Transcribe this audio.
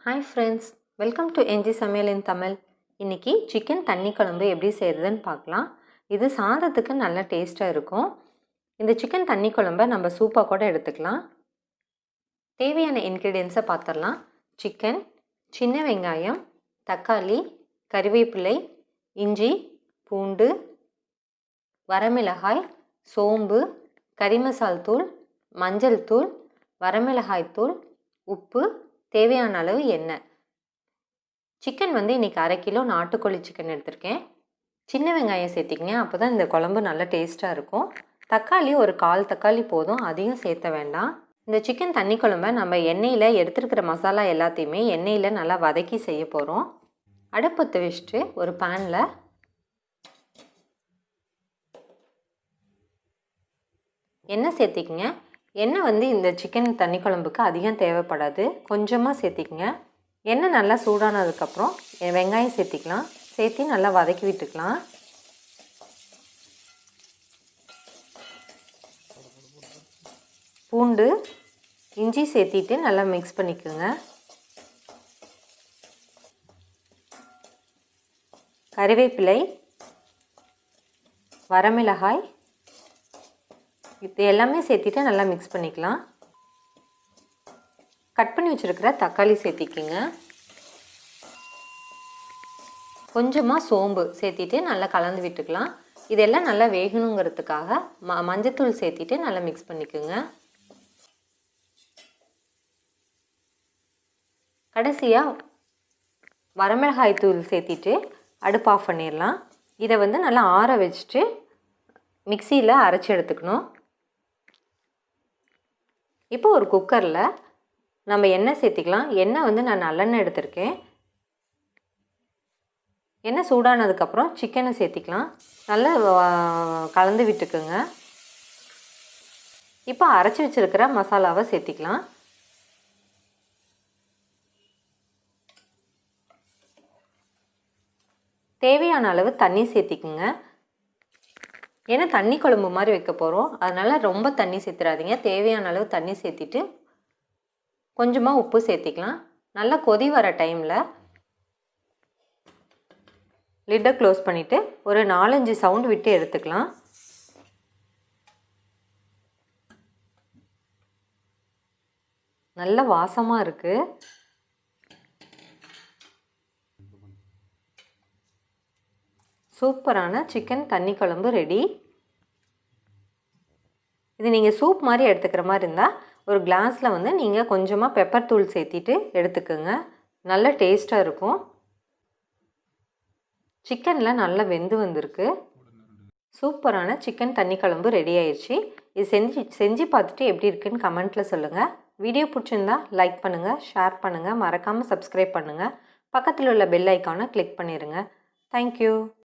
Hi friends, welcome to என்ஜி சமையல் in Tamil. இன்றைக்கி சிக்கன் தண்ணி குழம்பு எப்படி செய்கிறதுன்னு பார்க்கலாம். இது சாதத்துக்கு நல்ல டேஸ்ட்டாக இருக்கும். இந்த சிக்கன் தண்ணி குழம்பை நம்ம சூப்பாக கூட எடுத்துக்கலாம். தேவையான இன்க்ரீடியன்ஸை பார்த்துடலாம். சிக்கன், சின்ன வெங்காயம், தக்காளி, கறிவேப்பிலை, இஞ்சி, பூண்டு, வரமிளகாய், சோம்பு, கறி மசால் தூள், மஞ்சள் தூள், வரமிளகாய் தூள், உப்பு, தேவையான அளவு எண்ணெய். சிக்கன் இன்றைக்கி 1/2 கிலோ நாட்டுக்கோழி சிக்கன் எடுத்திருக்கேன். சின்ன வெங்காயம் சேர்த்திக்கங்க, அப்போ தான் இந்த குழம்பு நல்ல டேஸ்ட்டாக இருக்கும். தக்காளி ஒரு 1/4 தக்காளி போதும், அதிகம் சேர்த்த வேண்டாம். இந்த சிக்கன் தண்ணி குழம்பை நம்ம எண்ணெயில் எடுத்துருக்கிற மசாலா எல்லாத்தையுமே எண்ணெயில் நல்லா வதக்கி செய்ய போகிறோம். அடுப்பத்தை வச்சுட்டு ஒரு பேனில் எண்ணெய் சேர்த்திக்கங்க. எண்ணெய் இந்த சிக்கன் தண்ணி குழம்புக்கு அதிகம் தேவைப்படாது, கொஞ்சமாக சேர்த்திக்கங்க. எண்ணெய் நல்லா சூடானதுக்கப்புறம் வெங்காயம் சேர்த்திக்கலாம். சேர்த்து நல்லா வதக்கி விட்டுக்கலாம். பூண்டு, இஞ்சி சேர்த்திட்டு நல்லா மிக்ஸ் பண்ணிக்கோங்க. கறிவேப்பிலை, வரமிளகாய், இது எல்லாமே சேர்த்திட்டு நல்லா மிக்ஸ் பண்ணிக்கலாம். கட் பண்ணி வச்சுருக்கிற தக்காளி சேர்த்திக்கிங்க. கொஞ்சமாக சோம்பு சேர்த்திட்டு நல்லா கலந்து விட்டுக்கலாம். இதெல்லாம் நல்லா வேகணுங்கிறதுக்காக மஞ்சத்தூள் சேர்த்திட்டு நல்லா மிக்ஸ் பண்ணிக்கோங்க. கடைசியாக வரமிளகாய் தூள் சேர்த்திட்டு அடுப்பு ஆஃப் பண்ணிடலாம். இதை நல்லா ஆற வச்சுட்டு மிக்சியில் அரைச்சி எடுத்துக்கணும். இப்போ ஒரு குக்கரில் நம்ம எண்ணெய் சேர்த்திக்கலாம். எண்ணெய் நான் நல்லெண்ணெய் எடுத்திருக்கேன். எண்ணெய் சூடானதுக்கப்புறம் சிக்கனை சேர்த்திக்கலாம். நல்லா கலந்து விட்டுக்குங்க. இப்போ அரைச்சி வச்சுருக்கிற மசாலாவை சேர்த்திக்கலாம். தேவையான அளவு தண்ணி சேர்த்திக்குங்க. ஏன்னா தண்ணி குழம்பு மாதிரி வைக்க போகிறோம், அதனால் ரொம்ப தண்ணி சேர்த்துறாதீங்க. தேவையான அளவு தண்ணி சேர்த்திட்டு கொஞ்சமாக உப்பு சேர்த்திக்கலாம். நல்லா கொதி வர டைமில் லிட்டை க்ளோஸ் பண்ணிவிட்டு ஒரு 4-5 சவுண்டு விட்டு எடுத்துக்கலாம். நல்ல வாசமாக இருக்குது. சூப்பரான சிக்கன் தண்ணி குழம்பு ரெடி. இது நீங்கள் சூப் மாதிரி எடுத்துக்கிற மாதிரி இருந்தால் ஒரு கிளாஸில் நீங்கள் கொஞ்சமாக பெப்பர் தூள் சேர்த்திட்டு எடுத்துக்கோங்க. நல்ல டேஸ்ட்டாக இருக்கும். சிக்கனில் நல்லா வெந்து வந்திருக்கு. சூப்பரான சிக்கன் தண்ணி குழம்பு ரெடி ஆயிடுச்சு. இது செஞ்சு பார்த்துட்டு எப்படி இருக்குன்னு கமெண்ட்டில் சொல்லுங்கள். வீடியோ பிடிச்சிருந்தா லைக் பண்ணுங்கள், ஷேர் பண்ணுங்கள், மறக்காமல் சப்ஸ்கிரைப் பண்ணுங்கள். பக்கத்தில் உள்ள பெல் ஐக்கானை கிளிக் பண்ணிடுங்க. தேங்க்யூ.